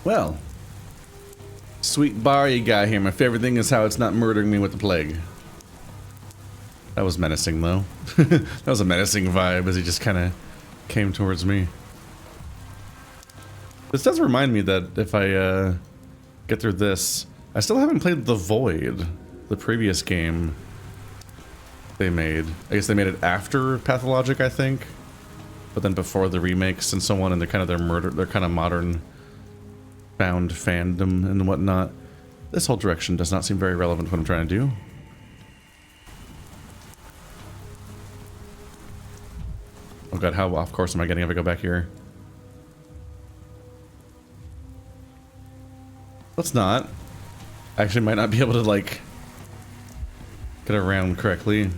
Well, sweet bar you got here. My favorite thing is how it's not murdering me with the plague. That was menacing, though. That was a menacing vibe as he just kind of came towards me. This does remind me that if I get through this, I still haven't played The Void, the previous game they made. I guess they made it after Pathologic, I think, but then before the remakes and so on, and they're kind of their kind of modern found fandom and whatnot. This whole direction does not seem very relevant to what I'm trying to do. Oh god, how off course am I getting if I go back here? Let's not. I actually might not be able to, like, get around correctly.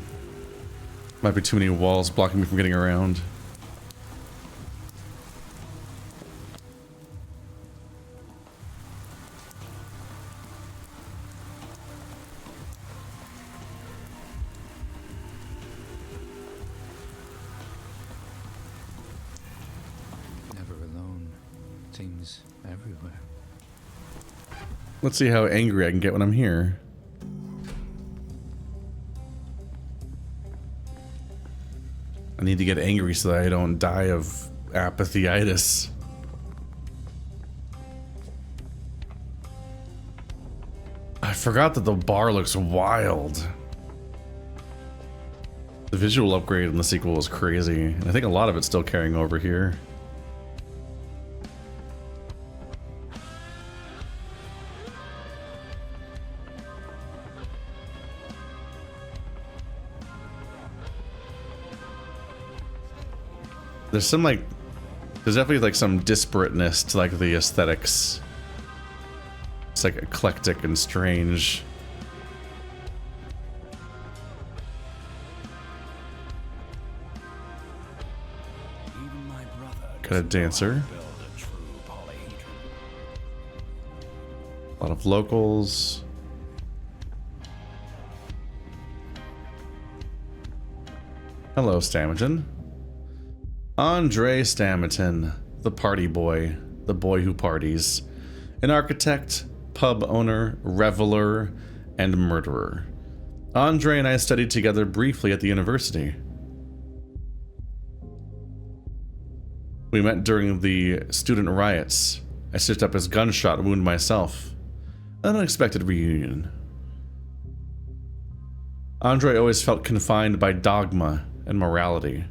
Might be too many walls blocking me from getting around. Let's see how angry I can get when I'm here. I need to get angry so that I don't die of apathyitis. I forgot that the bar looks wild. The visual upgrade in the sequel was crazy, and I think a lot of it's still carrying over here. There's some, like, there's definitely, like, some disparateness to, like, the aesthetics. It's, like, eclectic and strange. Got a dancer. A lot of locals. Hello, Stamatin. Andrey Stamatin, the party boy, the boy who parties, an architect, pub owner, reveler, and murderer. Andrey and I studied together briefly at the university. We met during the student riots. I stitched up his gunshot wound myself. An unexpected reunion. Andrey always felt confined by dogma and morality.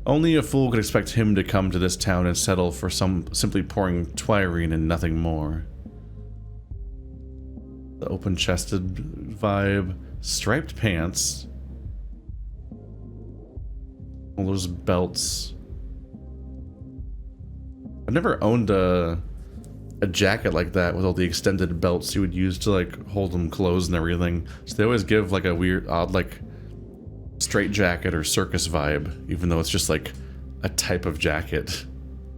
Only a fool could expect him to come to this town and settle for simply pouring twirine and nothing more. The open-chested vibe, striped pants, all those belts. I've never owned a jacket like that with all the extended belts you would use to, like, hold them closed and everything. So they always give, like, a weird, odd, like, straight jacket or circus vibe, even though it's just like a type of jacket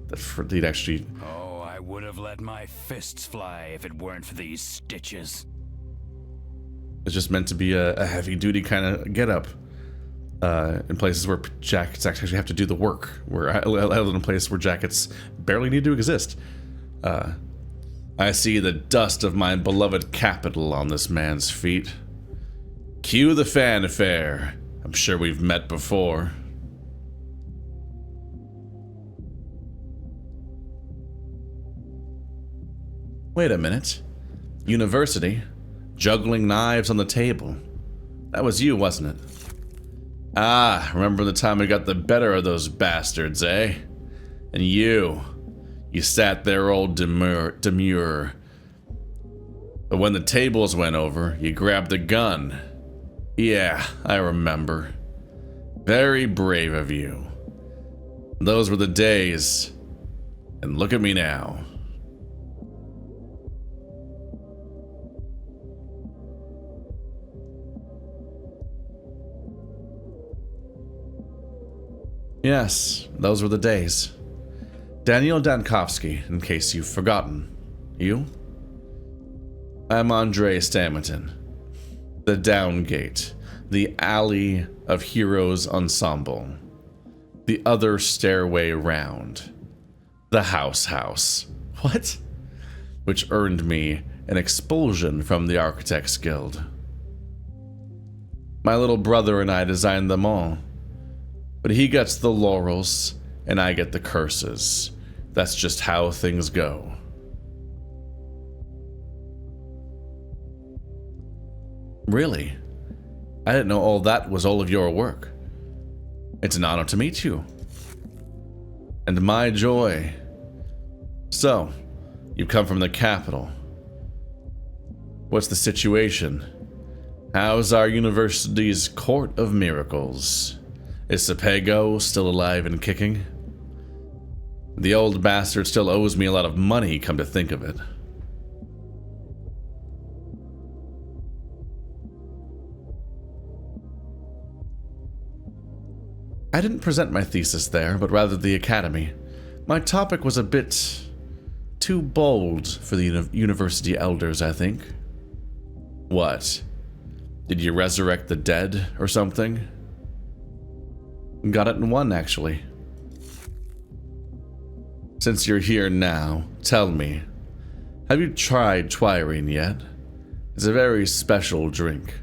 that they'd actually... Oh, I would have let my fists fly if it weren't for these stitches. It's just meant to be a heavy-duty kind of get-up in places where jackets actually have to do the work, where I live in a place where jackets barely need to exist. I see the dust of my beloved capital on this man's feet. Cue the fanfare. I'm sure we've met before. Wait a minute. University? Juggling knives on the table. That was you, wasn't it? Ah, remember the time we got the better of those bastards, eh? And you sat there all demure. But when the tables went over, you grabbed the gun. Yeah, I remember. Very brave of you. Those were the days. And look at me now. Yes, those were the days. Daniil Dankovsky, in case you've forgotten. You? I'm Andrey Stamatin. The Downgate, the Alley of Heroes Ensemble, the other stairway round, the house. What? which earned me an expulsion from the Architects Guild. My little brother and I designed them all, but he gets the laurels and I get the curses. That's just how things go. Really? I didn't know all that was all of your work. It's an honor to meet you. And my joy. So, you come from the capital. What's the situation? How's our university's court of miracles? Is Sepego still alive and kicking? The old bastard still owes me a lot of money, come to think of it. I didn't present my thesis there, but rather the academy. My topic was a bit too bold for the university elders, I think. What? Did you resurrect the dead or something? Got it in one, actually. Since you're here now, tell me, have you tried Twirine yet? It's a very special drink.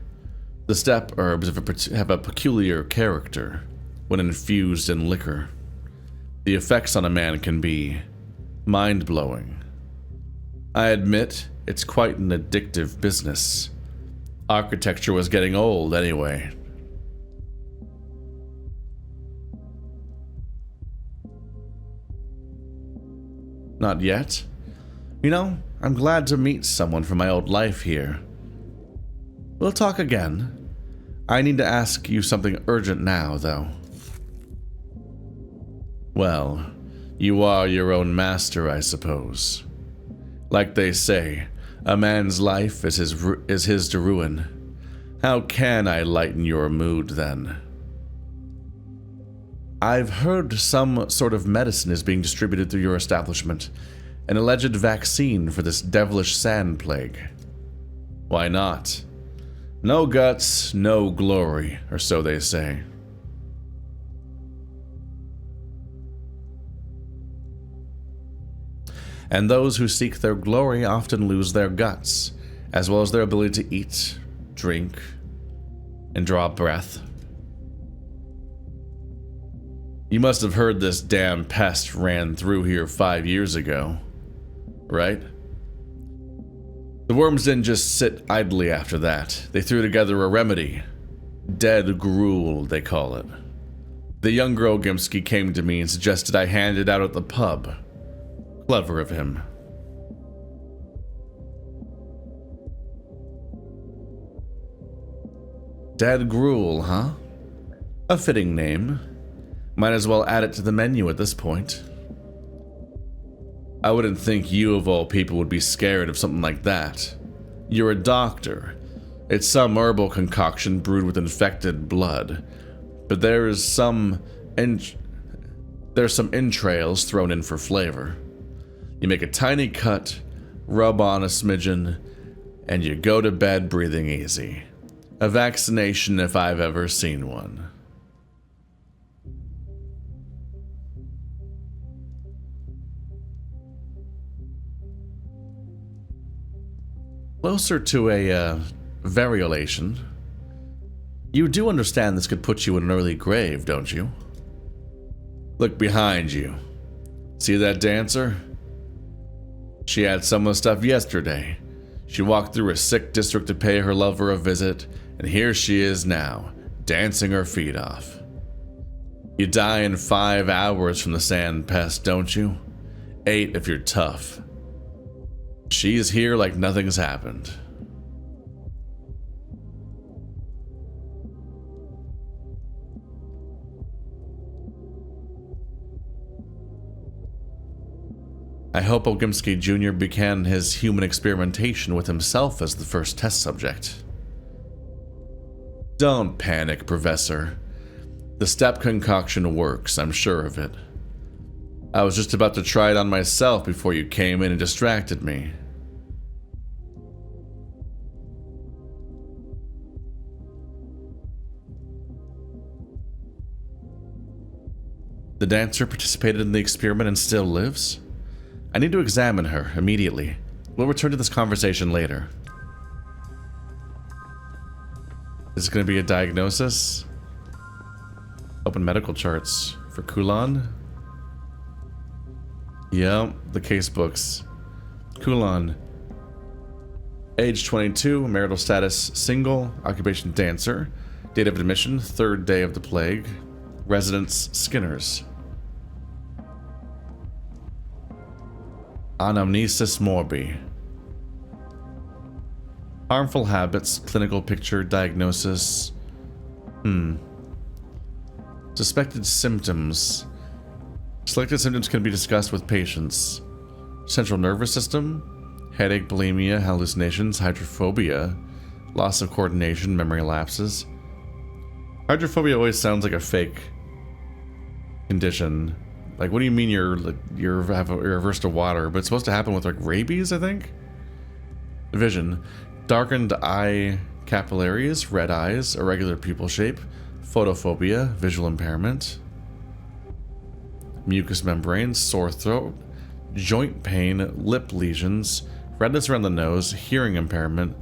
The steppe herbs have a peculiar character when infused in liquor. The effects on a man can be mind-blowing. I admit, it's quite an addictive business. Architecture was getting old anyway. Not yet. You know, I'm glad to meet someone from my old life here. We'll talk again. I need to ask you something urgent now, though. Well, you are your own master, I suppose. Like they say, a man's life is his to ruin. How can I lighten your mood, then? I've heard some sort of medicine is being distributed through your establishment, an alleged vaccine for this devilish sand plague. Why not? No guts, no glory, or so they say. And those who seek their glory often lose their guts, as well as their ability to eat, drink, and draw breath. You must have heard this damn pest ran through here 5 years ago, right? The worms didn't just sit idly after that. They threw together a remedy. Dead gruel, they call it. The young Grogimsky came to me and suggested I hand it out at the pub. Clever of him. Dead gruel, huh? A fitting name. Might as well add it to the menu at this point. I wouldn't think you of all people would be scared of something like that. You're a doctor. It's some herbal concoction brewed with infected blood. But there's some entrails thrown in for flavor. You make a tiny cut, rub on a smidgen, and you go to bed breathing easy. A vaccination if I've ever seen one. Closer to a variolation. You do understand this could put you in an early grave, don't you? Look behind you. See that dancer? She had some of the stuff yesterday. She walked through a sick district to pay her lover a visit, and here she is now, dancing her feet off. You die in 5 hours from the sand pest, don't you? 8 if you're tough. She's here like nothing's happened. I hope Ogimsky Jr. began his human experimentation with himself as the first test subject. Don't panic, Professor. The steppe concoction works, I'm sure of it. I was just about to try it on myself before you came in and distracted me. The dancer participated in the experiment and still lives? I need to examine her immediately. We'll return to this conversation later. Is it going to be a diagnosis? Open medical charts for Kulan. Yep, the case books. Kulan. Age 22, marital status single, occupation dancer, date of admission 3rd day of the plague, residence Skinners. Anamnesis morbi. Harmful habits, clinical picture, diagnosis. Suspected symptoms. Selected symptoms can be discussed with patients. Central nervous system, headache, bulimia, hallucinations, hydrophobia, loss of coordination, memory lapses. Hydrophobia always sounds like a fake condition. Like, what do you mean you're averse to water? But it's supposed to happen with like rabies, I think. Vision, darkened eye capillaries, red eyes, irregular pupil shape, photophobia, visual impairment, mucous membranes, sore throat, joint pain, lip lesions, redness around the nose, hearing impairment,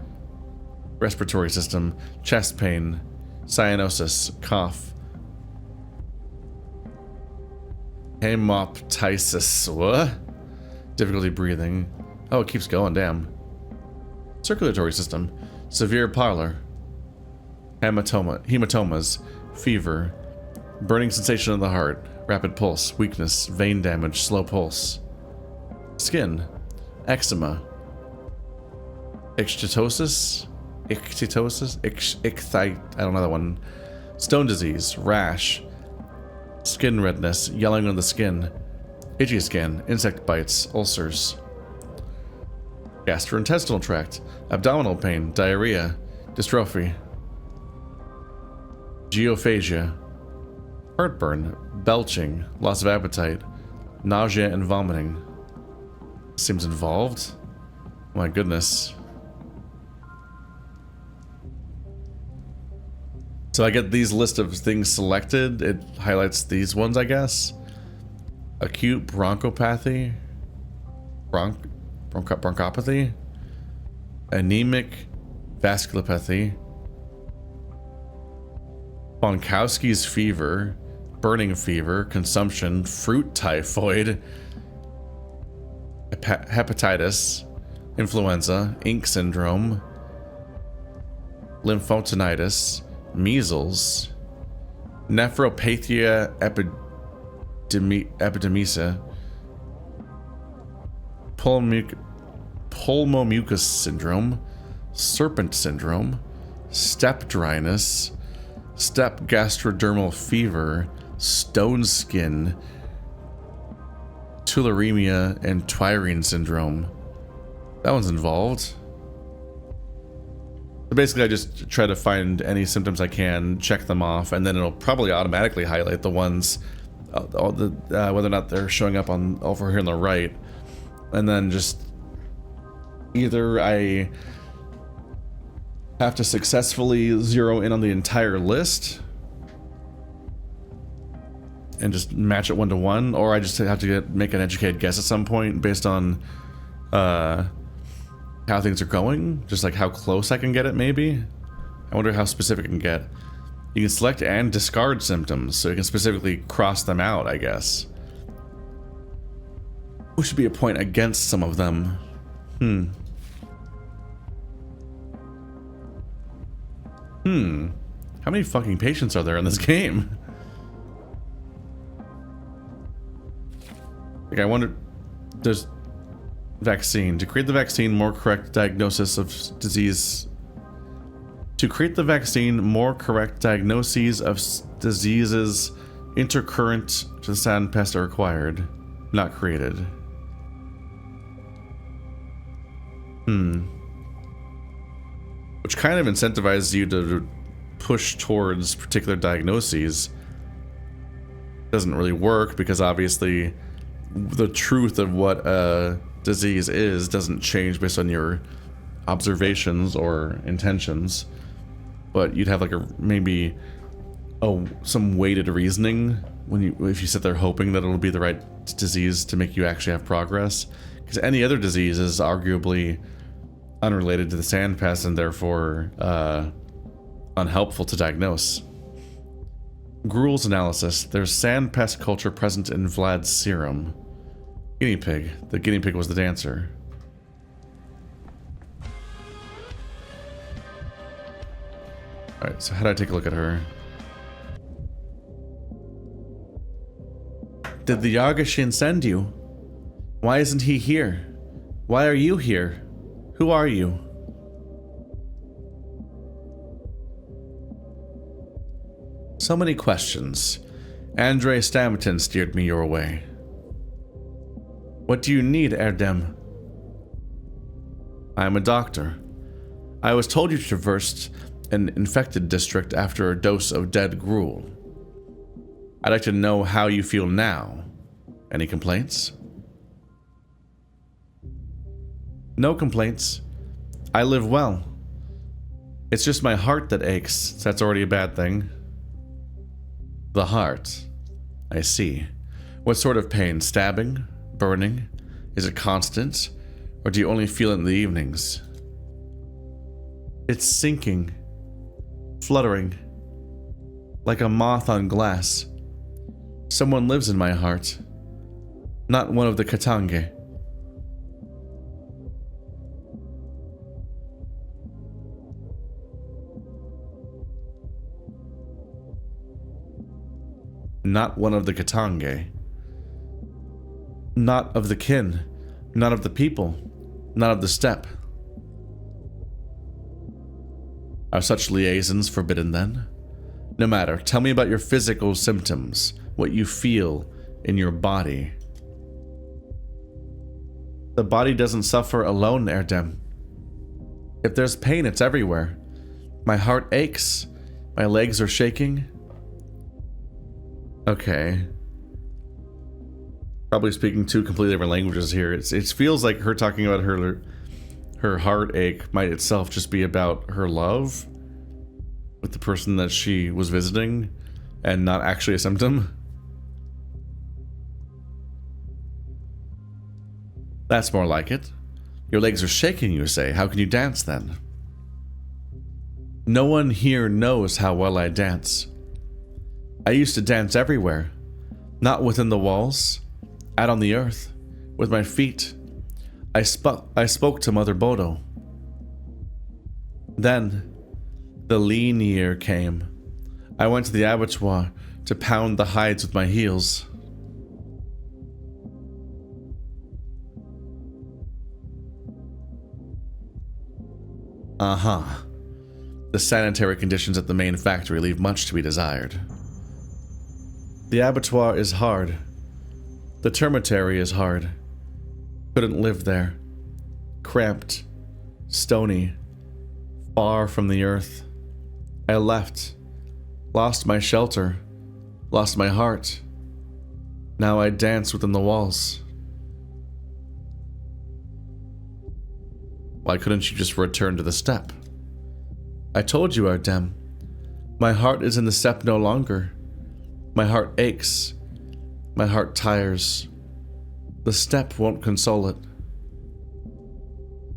respiratory system, chest pain, cyanosis, cough, hemoptysis, what? Difficulty breathing. Oh, it keeps going, damn. Circulatory system, severe pallor, hematomas, fever, burning sensation of the heart, rapid pulse, weakness, vein damage, slow pulse. Skin, eczema, ichthytosis, I don't know that one. Stone disease, rash, skin redness, yellowing of the skin, itchy skin, insect bites, ulcers. Gastrointestinal tract, abdominal pain, diarrhea, dystrophy, geophagia, heartburn, belching, loss of appetite, nausea and vomiting. Seems involved. My goodness. So I get these list of things selected. It highlights these ones, I guess. Acute bronchopathy, bronchopathy, anemic vasculopathy, Bonkowski's fever, burning fever, consumption, fruit typhoid, hepatitis, influenza, ink syndrome, lymphotinitis, measles, nephropathia epidemisa, pulmomucus syndrome, serpent syndrome, steppe dryness, steppe gastrodermal fever, stone skin, tularemia, and Twirine syndrome. That one's involved. So basically, I just try to find any symptoms I can, check them off, and then it'll probably automatically highlight the ones, whether or not they're showing up on over here on the right, and then just either I have to successfully zero in on the entire list and just match it 1-to-1, or I just have to make an educated guess at some point based on how things are going, just like how close I can get it, maybe. I wonder how specific I can get. You can select and discard symptoms, so you can specifically cross them out, I guess. Which should be a point against some of them. How many fucking patients are there in this game? Like, I wonder, there's vaccine. To create the vaccine, more correct diagnosis of disease. To create the vaccine, more correct diagnoses of diseases intercurrent to the sand pest are required. Not created. Which kind of incentivizes you to push towards particular diagnoses. Doesn't really work because obviously the truth of what a disease is doesn't change based on your observations or intentions, but you'd have like maybe some weighted reasoning when if you sit there hoping that it'll be the right disease to make you actually have progress, Because any other disease is arguably unrelated to the sand pest and therefore unhelpful to diagnose. Gruel's analysis. There's sand pest culture present in Vlad's serum. Guinea pig. The guinea pig was the dancer. Alright, so how do I take a look at her? Did the Yargashin send you? Why isn't he here? Why are you here? Who are you? So many questions. Andrey Stamatin steered me your way. What do you need, Erdem? I am a doctor. I was told you traversed an infected district after a dose of dead gruel. I'd like to know how you feel now. Any complaints? No complaints. I live well. It's just my heart that aches, so that's already a bad thing. The heart. I see. What sort of pain? Stabbing? Burning? Is it constant? Or do you only feel it in the evenings? It's sinking. Fluttering. Like a moth on glass. Someone lives in my heart. Not one of the Katange. Not one of the Katange. Not of the kin. Not of the people. Not of the steppe. Are such liaisons forbidden then? No matter, tell me about your physical symptoms, what you feel in your body. The body doesn't suffer alone, Erdem. If there's pain, it's everywhere. My heart aches. My legs are shaking. Okay. Probably speaking two completely different languages here. It feels like her talking about her heartache might itself just be about her love with the person that she was visiting and not actually a symptom. That's more like it. Your legs are shaking, you say. How can you dance then? No one here knows how well I dance. I used to dance everywhere. Not within the walls. Out on the earth. With my feet. I spoke to Mother Bodo. Then, the lean year came. I went to the abattoir to pound the hides with my heels. The sanitary conditions at the main factory leave much to be desired. The abattoir is hard. The termitary is hard. Couldn't live there. Cramped. Stony. Far from the earth. I left. Lost my shelter. Lost my heart. Now I dance within the walls. Why couldn't you just return to the steppe? I told you, Erdem. My heart is in the steppe no longer. My heart aches. My heart tires. The steppe won't console it.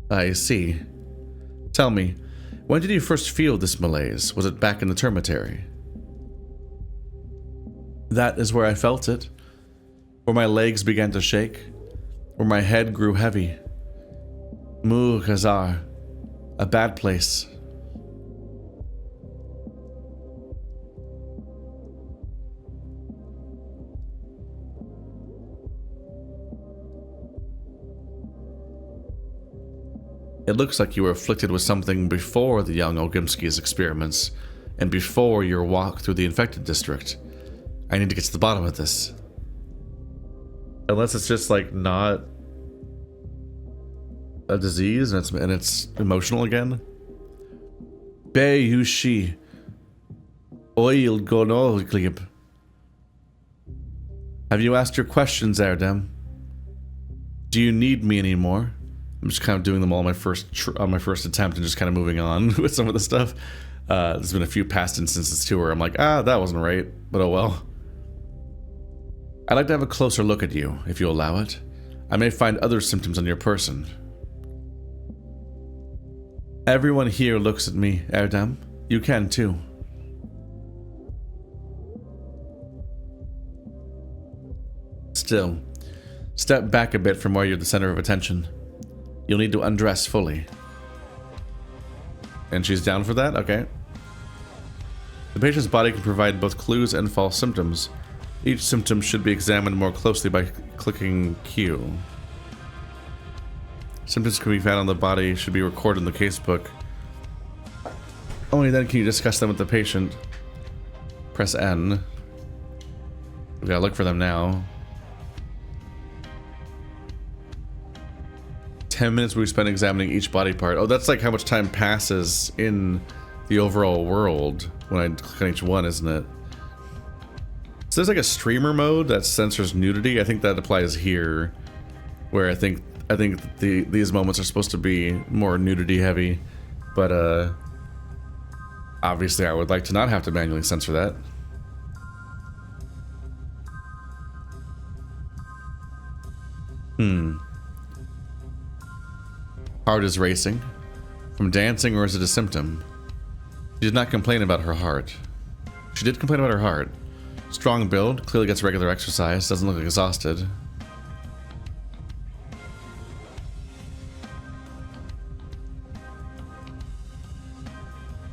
I see. Tell me, when did you first feel this malaise? Was it back in the termitary? That is where I felt it. Where my legs began to shake. Where my head grew heavy. Khazar. A bad place. It looks like you were afflicted with something before the young Ogimski's experiments, and before your walk through the infected district. I need to get to the bottom of this. Unless it's just like not a disease and it's emotional again. Be yushi. Oil gonoglib. Have you asked your questions, Erdem? Do you need me anymore? I'm just kind of doing them all on my first attempt and just kind of moving on with some of the stuff. There's been a few past instances too where I'm like, that wasn't right, but oh well. I'd like to have a closer look at you, if you allow it. I may find other symptoms on your person. Everyone here looks at me, Erdem. You can too. Still, step back a bit from where you're the center of attention. You'll need to undress fully. And she's down for that? Okay. The patient's body can provide both clues and false symptoms. Each symptom should be examined more closely by clicking Q. Symptoms can be found on the body should be recorded in the casebook. Only then can you discuss them with the patient. Press N. We gotta look for them now. 10 minutes we spend examining each body part. Oh, that's like how much time passes in the overall world when I click on each one, isn't it? So there's like a streamer mode that censors nudity. I think that applies here, where I think these moments are supposed to be more nudity heavy, but obviously I would like to not have to manually censor that. Heart is racing. From dancing, or is it a symptom? She did not complain about her heart. She did complain about her heart. Strong build, clearly gets regular exercise, doesn't look exhausted.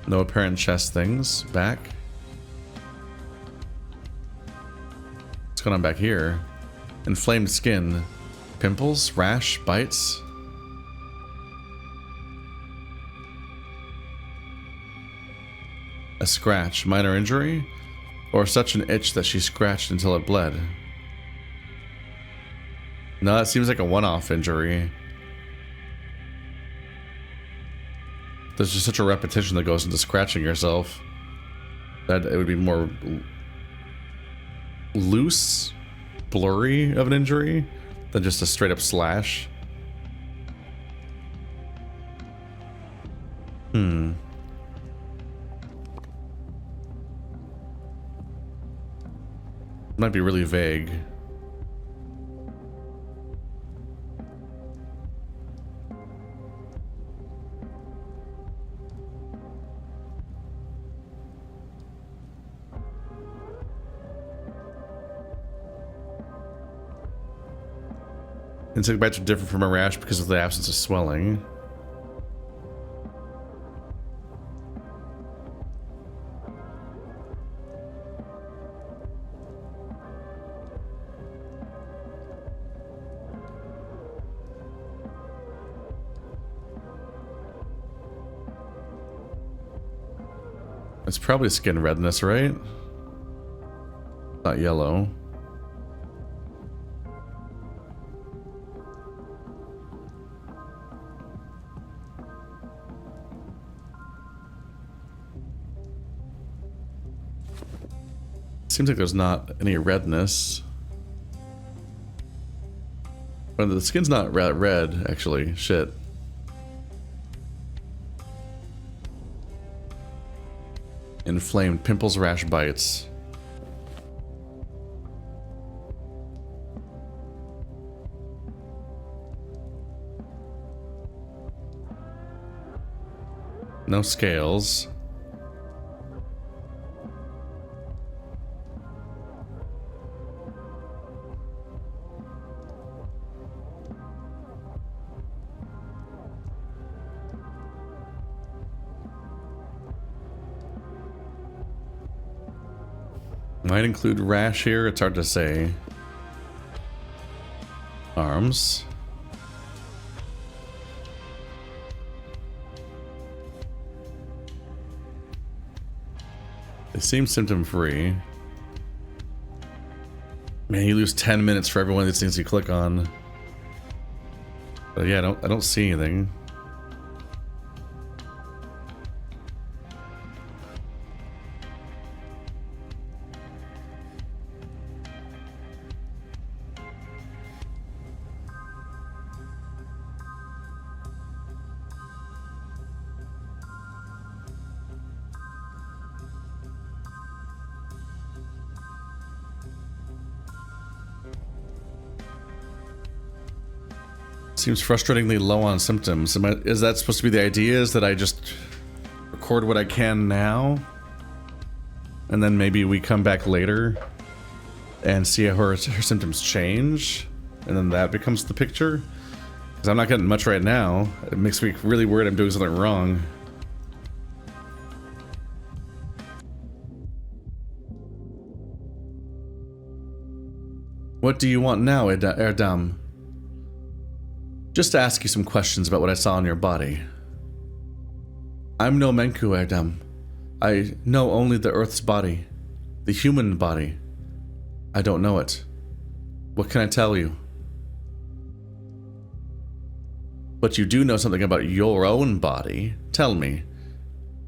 No apparent chest things. Back. What's going on back here? Inflamed skin. Pimples, rash, bites. A scratch, minor injury, or such an itch that she scratched until it bled. No, it seems like a one-off injury. There's just such a repetition that goes into scratching yourself that it would be more loose, blurry of an injury than just a straight-up slash. Might be really vague. Insect bites are different from a rash because of the absence of swelling. It's probably skin redness, right? Not yellow. Seems like there's not any redness. But the skin's not red, actually. Shit. Inflamed pimples, rash, bites. No scales. Might include rash here, it's hard to say. Arms. They seem symptom free. Man, you lose 10 minutes for every one of these things you click on. But yeah, I don't see anything. Seems frustratingly low on symptoms. Is that supposed to be the idea? Is that I just record what I can now? And then maybe we come back later and see how her symptoms change? And then that becomes the picture? Because I'm not getting much right now. It makes me really worried I'm doing something wrong. What do you want now, Erdam? Just to ask you some questions about what I saw in your body. I'm no Menku, Erdam. I know only the Earth's body. The human body. I don't know it. What can I tell you? But you do know something about your own body. Tell me,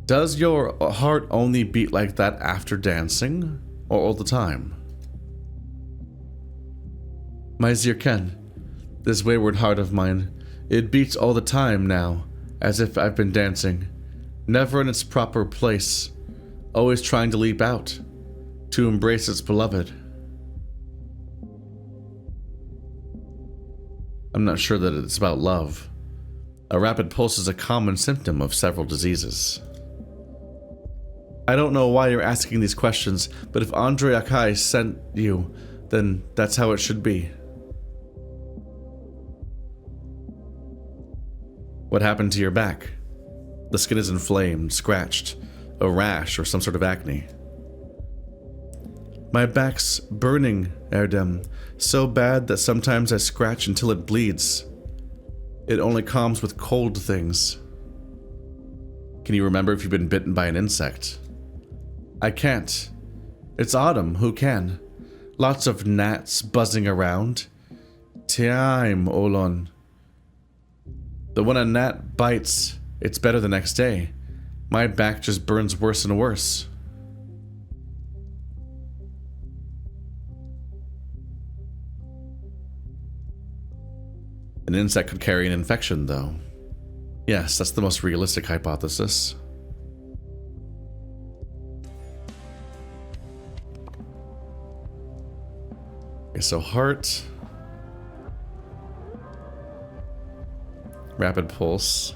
does your heart only beat like that after dancing, or all the time? My Zirken, this wayward heart of mine, it beats all the time now, as if I've been dancing, never in its proper place, always trying to leap out, to embrace its beloved. I'm not sure that it's about love. A rapid pulse is a common symptom of several diseases. I don't know why you're asking these questions, but if Andrey Akai sent you, then that's how it should be. What happened to your back? The skin is inflamed, scratched, a rash or some sort of acne. My back's burning, Erdem, so bad that sometimes I scratch until it bleeds. It only calms with cold things. Can you remember if you've been bitten by an insect? I can't. It's autumn, who can? Lots of gnats buzzing around. Time, Olon. But when a gnat bites, it's better the next day. My back just burns worse and worse. An insect could carry an infection, though. Yes, that's the most realistic hypothesis. Okay, so heart. Rapid pulse.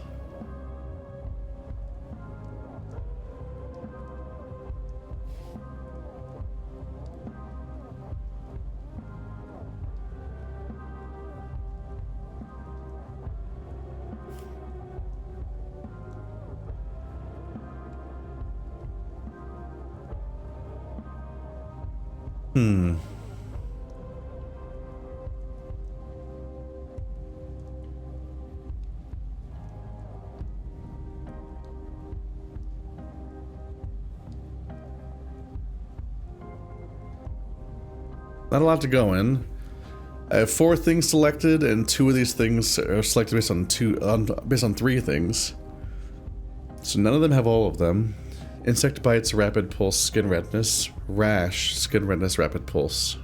Not a lot to go in. I have 4 things selected, and 2 of these things are selected based on 3 things. So none of them have all of them. Insect bites, rapid pulse, skin redness, rash, skin redness, rapid pulse.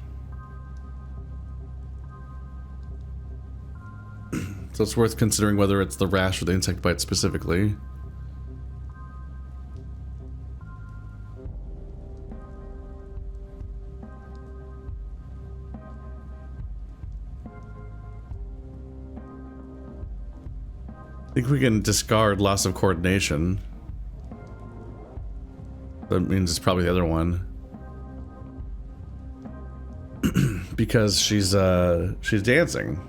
So it's worth considering whether it's the rash or the insect bite specifically. I think we can discard loss of coordination. That means it's probably the other one. Because she's dancing.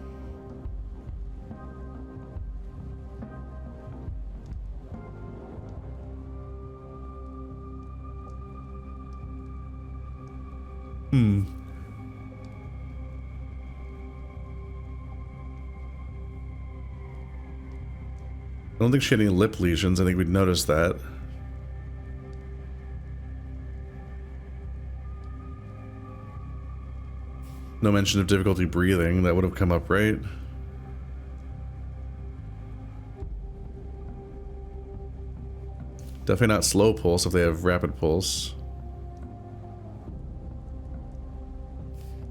I don't think she had any lip lesions. I think we'd noticed that. No mention of difficulty breathing. That would have come up, right? Definitely not slow pulse if they have rapid pulse.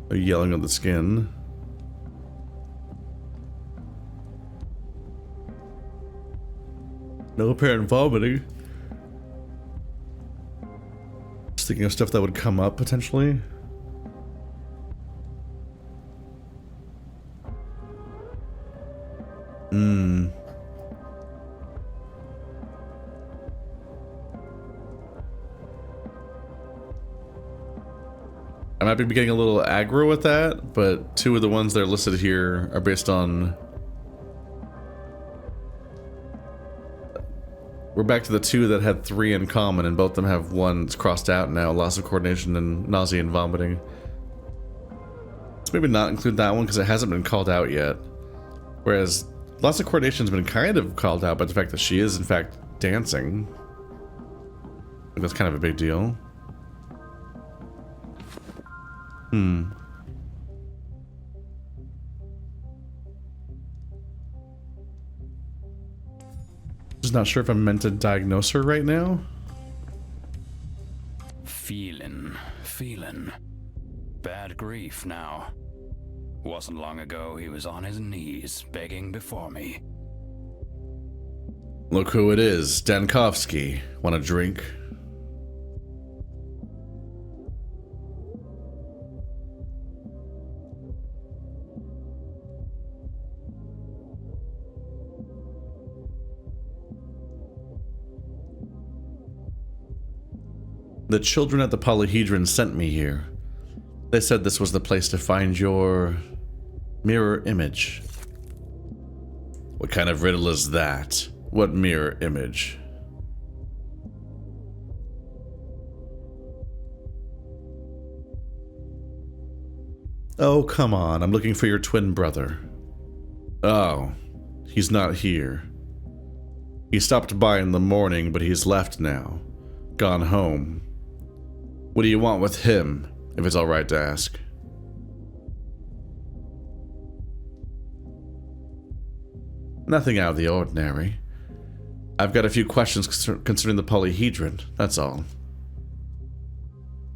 They're yelling on the skin. No apparent vomiting. Just thinking of stuff that would come up potentially. I might be getting a little aggro with that, but 2 of the ones that are listed here are based on... We're back to the 2 that had 3 in common, and both of them have 1 that's crossed out now, loss of coordination and nausea and vomiting. Let's maybe not include that one because it hasn't been called out yet. Whereas loss of coordination has been kind of called out by the fact that she is in fact dancing. I think that's kind of a big deal. Just not sure if I'm meant to diagnose her right now. Feeling. Bad grief now. Wasn't long ago he was on his knees, begging before me. Look who it is, Dankovsky. Want a drink? The children at the Polyhedron sent me here. They said this was the place to find your mirror image. What kind of riddle is that? What mirror image? Oh, come on. I'm looking for your twin brother. Oh, he's not here. He stopped by in the morning, but he's left now. Gone home. What do you want with him, if it's alright to ask? Nothing out of the ordinary. I've got a few questions concerning the Polyhedron, that's all.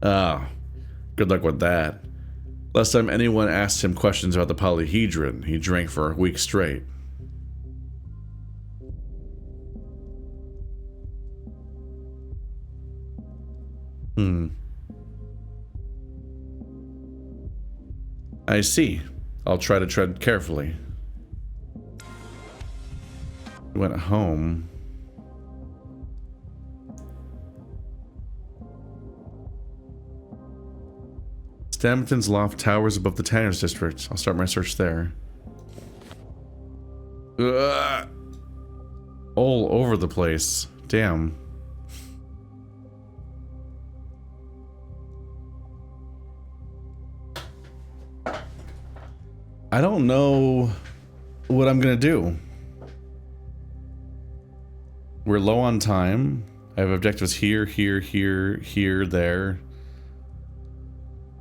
Ah, good luck with that. Last time anyone asked him questions about the Polyhedron, he drank for a week straight. I see. I'll try to tread carefully. He went home. Stamatin's loft towers above the Tanner's district. I'll start my search there. Ugh. All over the place. Damn. I don't know what I'm gonna do. We're low on time. I have objectives here, there.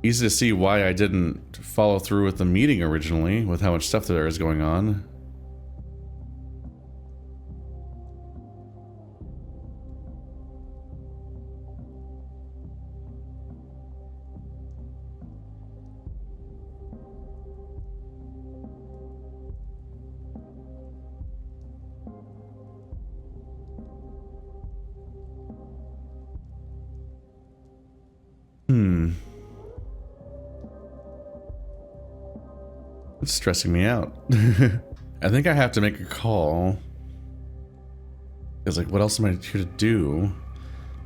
Easy to see why I didn't follow through with the meeting originally, with how much stuff there is going on. It's stressing me out. I think I have to make a call. Because, like, what else am I here to do?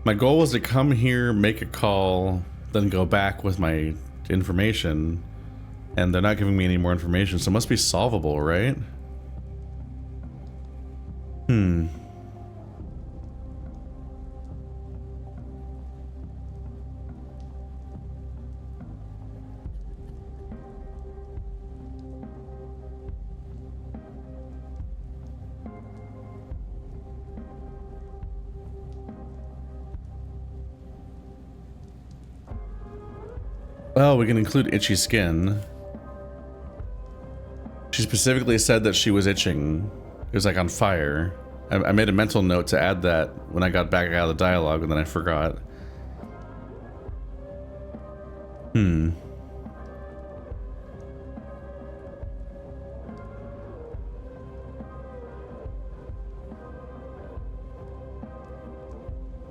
My goal was to come here, make a call, then go back with my information. And they're not giving me any more information, so it must be solvable, right? Oh, we can include itchy skin. She specifically said that she was itching. It was like on fire. I made a mental note to add that when I got back out of the dialogue, and then I forgot.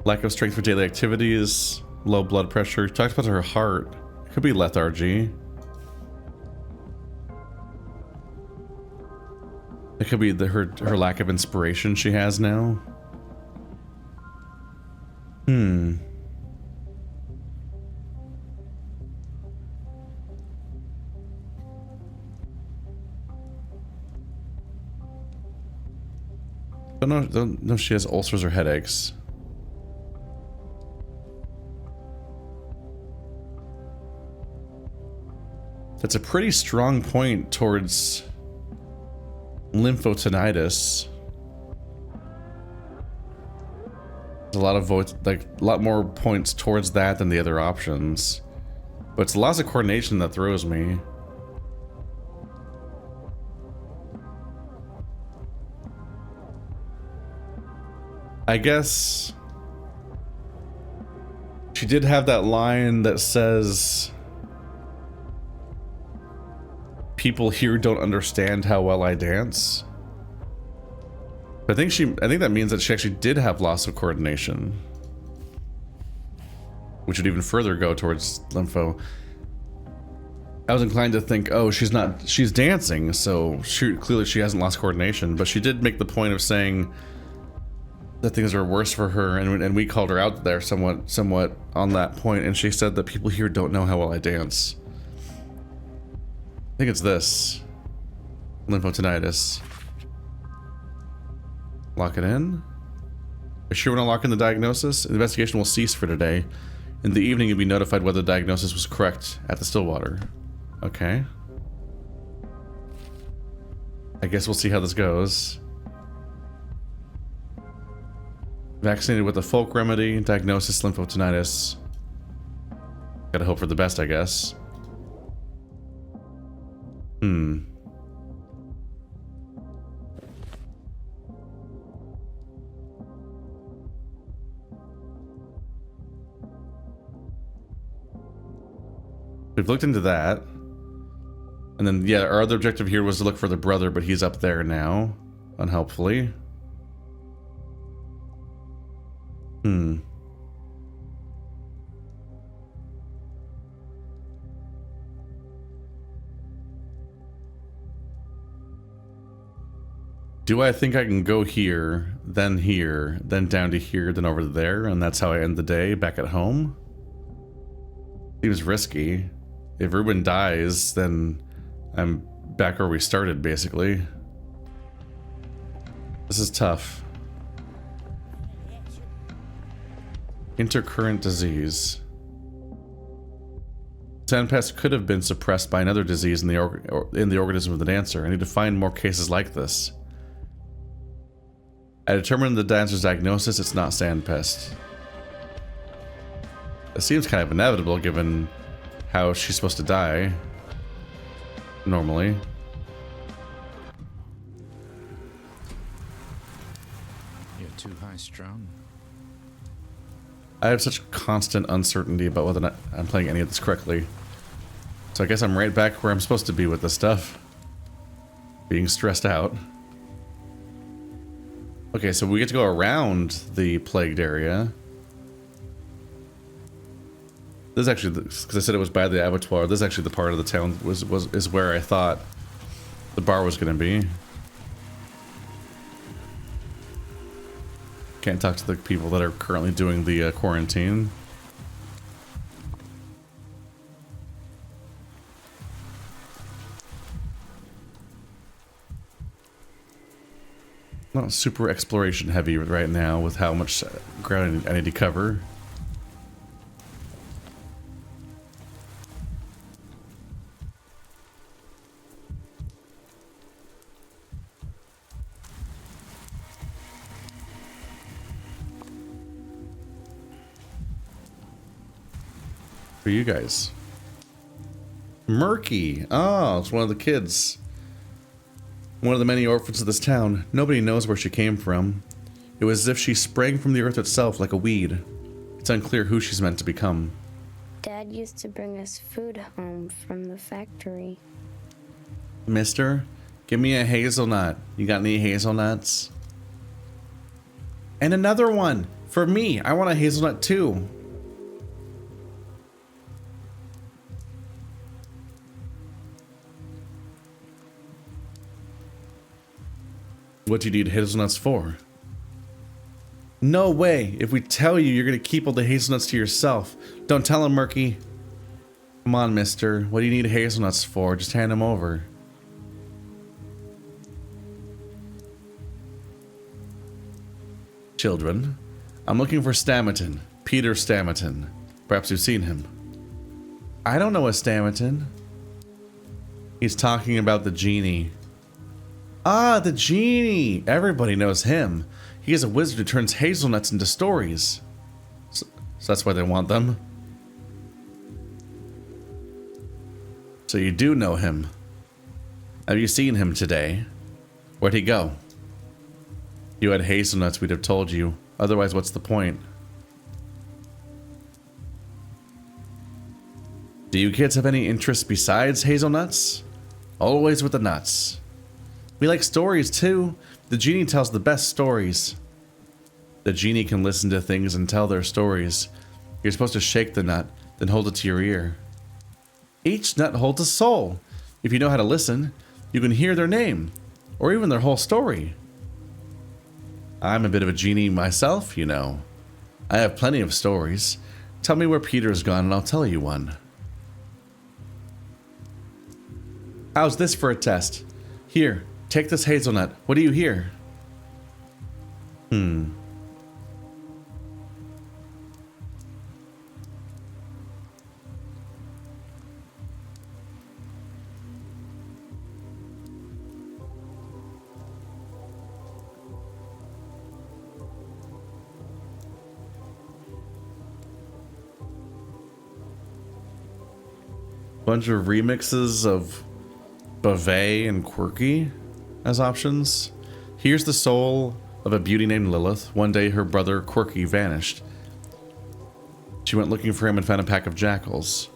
Lack of strength for daily activities, low blood pressure. Talked about her heart. Could be lethargy. It could be her lack of inspiration she has now. Don't know if she has ulcers or headaches. That's a pretty strong point towards lymphotinitis. There's a lot of votes, like a lot more points towards that than the other options. But it's loss of coordination that throws me. I guess she did have that line that says, "People here don't understand how well I dance." I think that means that she actually did have loss of coordination, which would even further go towards lympho. I was inclined to think, oh, she's dancing, so clearly she hasn't lost coordination. But she did make the point of saying that things are worse for her, and we called her out there somewhat on that point, and she said that people here don't know how well I dance. I think it's this. Lymphotinitis. Lock it in. Are you sure we're not locking the diagnosis? The investigation will cease for today. In the evening, you'll be notified whether the diagnosis was correct at the Stillwater. Okay. I guess we'll see how this goes. Vaccinated with a folk remedy, diagnosis lymphotinitis. Gotta hope for the best, I guess. We've looked into that. And then, yeah, our other objective here was to look for the brother, but he's up there now, unhelpfully. Do I think I can go here, then down to here, then over there, and that's how I end the day back at home? Seems risky. If Ruben dies, then I'm back where we started, basically. This is tough. Intercurrent disease. Sandpest could have been suppressed by another disease in the organism of the dancer. I need to find more cases like this. I determined the dancer's diagnosis. It's not sandpest. It seems kind of inevitable given how she's supposed to die. Normally. You're too high strung. I have such constant uncertainty about whether or not I'm playing any of this correctly. So I guess I'm right back where I'm supposed to be with this stuff. Being stressed out. Okay, so we get to go around the plagued area. This is actually, because I said it was by the abattoir, this is actually the part of the town is where I thought the bar was going to be. Can't talk to the people that are currently doing the quarantine. Not super exploration heavy right now with how much ground I need to cover. For you guys. Murky. Oh, it's one of the kids. One of the many orphans of this town. Nobody knows where she came from. It was as if she sprang from the earth itself like a weed. It's unclear who she's meant to become. Dad used to bring us food home from the factory. Mister, give me a hazelnut. You got any hazelnuts? And another one! For me! I want a hazelnut too! What do you need hazelnuts for? No way! If we tell you, you're gonna keep all the hazelnuts to yourself. Don't tell him, Murky. Come on, mister. What do you need hazelnuts for? Just hand them over. Children, I'm looking for Stamatin. Peter Stamatin. Perhaps you've seen him. I don't know a Stamatin. He's talking about the genie. Ah, the genie! Everybody knows him. He is a wizard who turns hazelnuts into stories. So that's why they want them. So you do know him. Have you seen him today? Where'd he go? You had hazelnuts, we'd have told you. Otherwise, what's the point? Do you kids have any interests besides hazelnuts? Always with the nuts. We like stories too. The genie tells the best stories. The genie can listen to things and tell their stories. You're supposed to shake the nut, then hold it to your ear. Each nut holds a soul. If you know how to listen, you can hear their name, or even their whole story. I'm a bit of a genie myself, you know. I have plenty of stories. Tell me where Peter's gone and I'll tell you one. How's this for a test? Here, take this hazelnut. What do you hear? Bunch of remixes of Bavay and Quirky as options. Here's the soul of a beauty named Lilith. One day her brother Quirky vanished. She went looking for him and found a pack of jackals.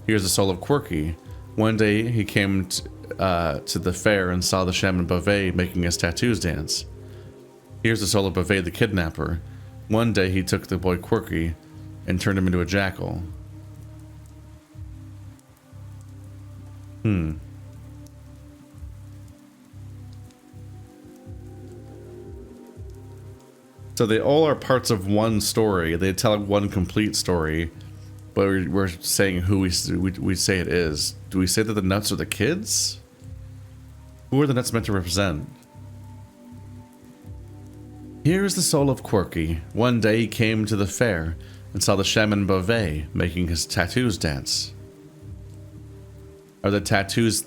Here's the soul of Quirky. One day he came to the fair and saw the shaman Bavay making his tattoos dance. Here's the soul of Bavay the kidnapper. One day he took the boy Quirky and turned him into a jackal. So they all are parts of one story. They tell one complete story, but we're saying who we say it is. Do we say that the nuts are the kids? Who are the nuts meant to represent? Here is the soul of Quirky. One day he came to the fair and saw the shaman Bavay making his tattoos dance. Are the tattoos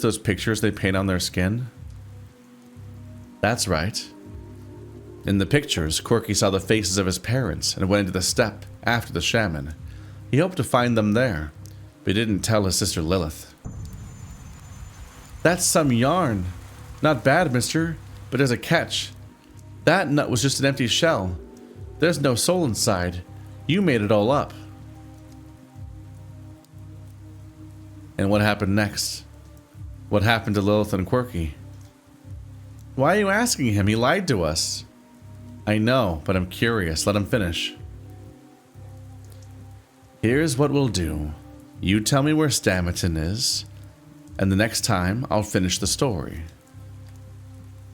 those pictures they paint on their skin? That's right. In the pictures, Quirky saw the faces of his parents and went into the steppe after the shaman. He hoped to find them there, but he didn't tell his sister Lilith. That's some yarn. Not bad, mister, but there's a catch. That nut was just an empty shell. There's no soul inside. You made it all up. And what happened next? What happened to Lilith and Quirky? Why are you asking him? He lied to us. I know, but I'm curious. Let him finish. Here's what we'll do. You tell me where Stamatin is, and the next time I'll finish the story.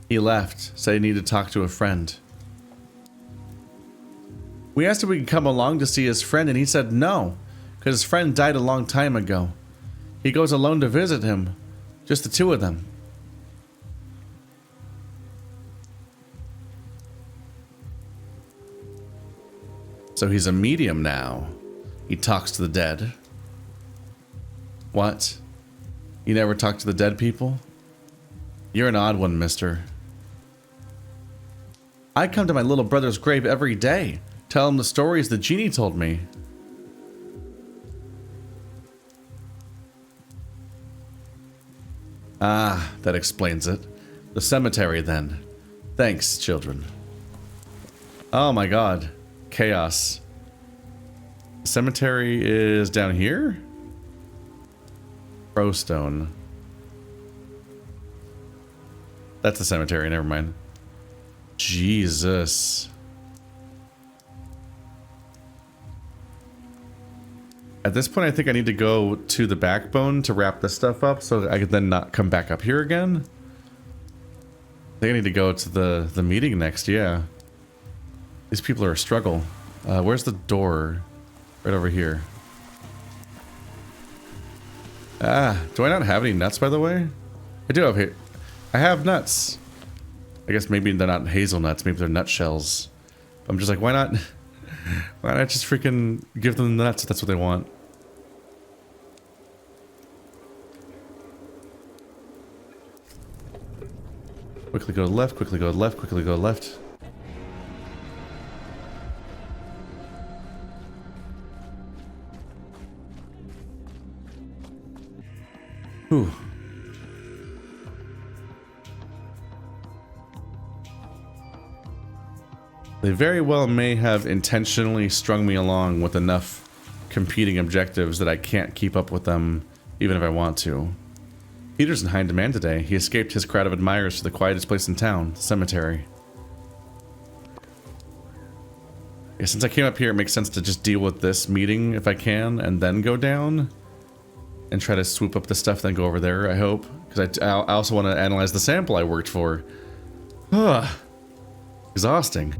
He left, said he needed to talk to a friend. We asked if we could come along to see his friend, and he said no, because his friend died a long time ago. He goes alone to visit him, just the two of them. So he's a medium now. He talks to the dead. What? You never talk to the dead people? You're an odd one, mister. I come to my little brother's grave every day. Tell him the stories the genie told me. Ah, that explains it. The cemetery, then. Thanks, children. Oh my god. Chaos. The cemetery is down here? Crowstone. That's the cemetery, never mind. Jesus. At this point, I think I need to go to the backbone to wrap this stuff up so I can then not come back up here again. I think I need to go to the meeting next, yeah. These people are a struggle. Where's the door? Right over here. Ah, do I not have any nuts, by the way? I do have here. I have nuts. I guess maybe they're not hazelnuts, maybe they're nutshells. I'm just like, why not just freaking give them the nuts if that's what they want? Quickly go left, quickly go left, quickly go left. Whew. They very well may have intentionally strung me along with enough competing objectives that I can't keep up with them even if I want to. Peter's in high demand today. He escaped his crowd of admirers to the quietest place in town, the cemetery. Yeah, since I came up here, it makes sense to just deal with this meeting if I can, and then go down and try to swoop up the stuff, then go over there, I hope. Because I also want to analyze the sample I worked for. Ugh. Exhausting.